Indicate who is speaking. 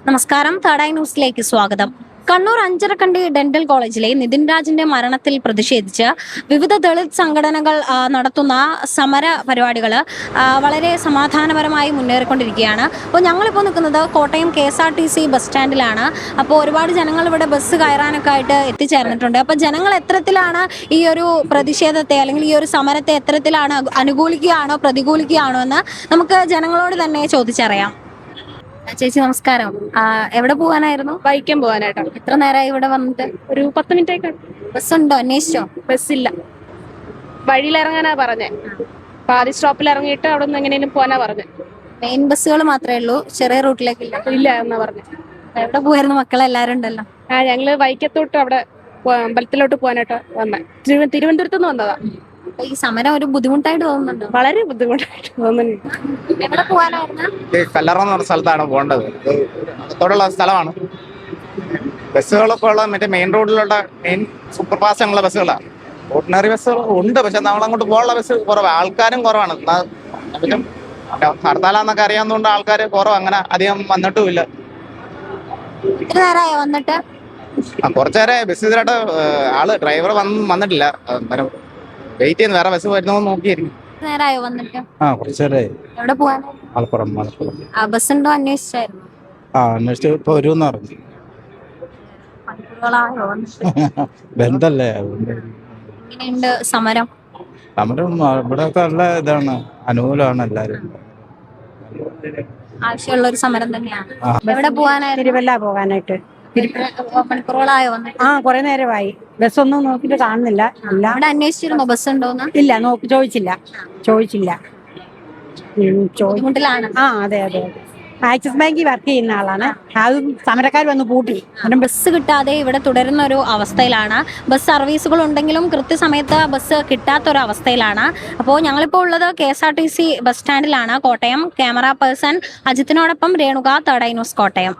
Speaker 1: നമസ്കാരം. Third eye ന്യൂസിലേക്ക് സ്വാഗതം. കണ്ണൂർ അഞ്ചരക്കണ്ടി ഡെന്റൽ കോളേജിലെ നിതിൻ രാജിന്റെ മരണത്തിൽ പ്രതിഷേധിച്ച് വിവിധ ദളിത് സംഘടനകൾ നടത്തുന്ന സമര പരിപാടികൾ വളരെ സമാധാനപരമായി മുന്നേറിക്കൊണ്ടിരിക്കുകയാണ്. അപ്പോൾ ഞങ്ങളിപ്പോൾ നിൽക്കുന്നത് കോട്ടയം KSRTC ബസ് സ്റ്റാൻഡിലാണ്. അപ്പോൾ ഒരുപാട് ജനങ്ങൾ ഇവിടെ ബസ് കയറാനൊക്കെ ആയിട്ട് എത്തിച്ചേർന്നിട്ടുണ്ട്. അപ്പോൾ ജനങ്ങൾ എത്തരത്തിലാണ് ഈ ഒരു പ്രതിഷേധത്തെ അല്ലെങ്കിൽ ഈ ഒരു സമരത്തെ എത്തരത്തിലാണ് അനുകൂലിക്കുകയാണോ പ്രതികൂലിക്കുകയാണോ എന്ന് നമുക്ക് ജനങ്ങളോട് തന്നെ ചോദിച്ചറിയാം. ചേച്ചി നമസ്കാരം. എവിടെ പോകാനായിരുന്നു?
Speaker 2: വൈക്കം പോകാനായിട്ടോ.
Speaker 1: എത്ര നേരമായി ഇവിടെ വന്നിട്ട്?
Speaker 2: ഒരു 10 മിനിറ്റ് ആയിക്കോ.
Speaker 1: ബസ് ഉണ്ടോ? അന്വേഷിച്ചോ?
Speaker 2: ബസ്സില്ല, വഴിയിലിറങ്ങാനാ പറഞ്ഞേ. പാതി സ്റ്റോപ്പിൽ ഇറങ്ങിയിട്ട് അവിടെ നിന്ന് എങ്ങനെയും പോകാനാ പറഞ്ഞേ.
Speaker 1: മെയിൻ ബസ്സുകൾ മാത്രമേ ഉള്ളൂ, ചെറിയ റൂട്ടിലേക്കില്ല?
Speaker 2: ഇല്ല എന്നാ പറഞ്ഞേ.
Speaker 1: എവിടെ പോയായിരുന്നു? മക്കളെല്ലാരും ഉണ്ടല്ലോ.
Speaker 2: ഞങ്ങള് വൈക്കത്തോട്ട് അവിടെ അമ്പലത്തിലോട്ട് പോകാനായിട്ട് വന്നേ. തിരുവനന്തപുരത്ത് നിന്ന് വന്നതാ.
Speaker 1: ഈ സമരം ഒരു ബുദ്ധിമുട്ടായിട്ട് തോന്നുന്നുണ്ടോ?
Speaker 2: വളരെ ബുദ്ധിമുട്ടായിട്ട് തോന്നുന്നു.
Speaker 1: എവിടെ പോകാനായിരുന്നു?
Speaker 3: കല്ലറ എന്ന് പറഞ്ഞ സ്ഥലത്താണ് പോകേണ്ടത്. അടുത്തോടുള്ള സ്ഥലമാണ്. ബസ്സുകളൊക്കെ ഉള്ള മറ്റേ മെയിൻ റോഡിലുള്ള മെയിൻ സൂപ്പർ ഫാസ്റ്റ് ഉള്ള ബസ്സുകളാണ്. ഓർഡിനറി ബസ്സുകൾ ഉണ്ട്, പക്ഷെ നമ്മളങ്ങോട്ട് പോകാനുള്ള ബസ് കുറവാണ്, ആൾക്കാരും കുറവാണ്. ഹർത്താലാന്നൊക്കെ അറിയാവുന്നതുകൊണ്ട് ആൾക്കാർ കുറവ്, അങ്ങനെ അധികം വന്നിട്ടുമില്ല.
Speaker 1: എത്ര നേരമായോ വന്നിട്ട്?
Speaker 3: കുറച്ചേരെ ബസ് ഇതിലായിട്ട് ഡ്രൈവർ വന്നിട്ടില്ല. വെയിറ്റ് ചെയ്യുന്നു, വേറെ ബസ് വരുന്നോ നോക്കിയായിരിക്കും.
Speaker 1: നേരമായോ വന്നിട്ട്?
Speaker 4: കുറച്ചേരായി.
Speaker 1: എവിടെ പോകാൻ?
Speaker 4: മലപ്പുറം.
Speaker 1: ബസ് ഉണ്ടോ അന്വേഷിച്ചായിരുന്നു?
Speaker 4: അന്വേഷിച്ച് ഇപ്പൊ വരുമെന്ന് പറഞ്ഞു.
Speaker 1: മണിക്കൂറുകളായോ വന്നിട്ട്?
Speaker 4: ബന്ധല്ലേ.
Speaker 1: എങ്ങനെയുണ്ട് സമരം?
Speaker 4: സമരം ഇവിടെ ഒക്കെ നല്ല ഇതാണ്, അനുകൂലമാണ് എല്ലാരും.
Speaker 1: ആവശ്യമുള്ള ഒരു സമരം തന്നെയാണ്. എവിടെ പോകാനായിരുന്നു?
Speaker 5: തിരുവല്ല പോകാനായിട്ട്.
Speaker 1: മണിക്കൂറുകളായോ വന്നിട്ട്?
Speaker 5: കുറെ നേരമായി. ബസ്സൊന്നും നോക്കിട്ട് കാണുന്നില്ല.
Speaker 1: അവിടെ അന്വേഷിച്ചിരുന്നോ ബസ് ഉണ്ടോന്ന്?
Speaker 5: ഇല്ല, ചോദിച്ചില്ല.
Speaker 1: ബുദ്ധിമുട്ടിലാണ്.
Speaker 5: അതെ. ആക്സിസ് ബാങ്കിൽ വർക്ക് ചെയ്യുന്ന ആളാണ്. അതും സമരക്കാർ വന്ന് പൂട്ടി.
Speaker 1: ബസ് കിട്ടാതെ ഇവിടെ തുടരുന്ന ഒരു അവസ്ഥയിലാണ്. ബസ് സർവീസുകൾ ഉണ്ടെങ്കിലും കൃത്യസമയത്ത് ബസ് കിട്ടാത്തൊരു അവസ്ഥയിലാണ്. അപ്പോൾ ഞങ്ങളിപ്പോൾ ഉള്ളത് KSRTC ബസ് സ്റ്റാൻഡിലാണ്, കോട്ടയം. ക്യാമറ പേഴ്സൺ അജിത്തിനോടൊപ്പം Renuka, third eye news, Kottayam.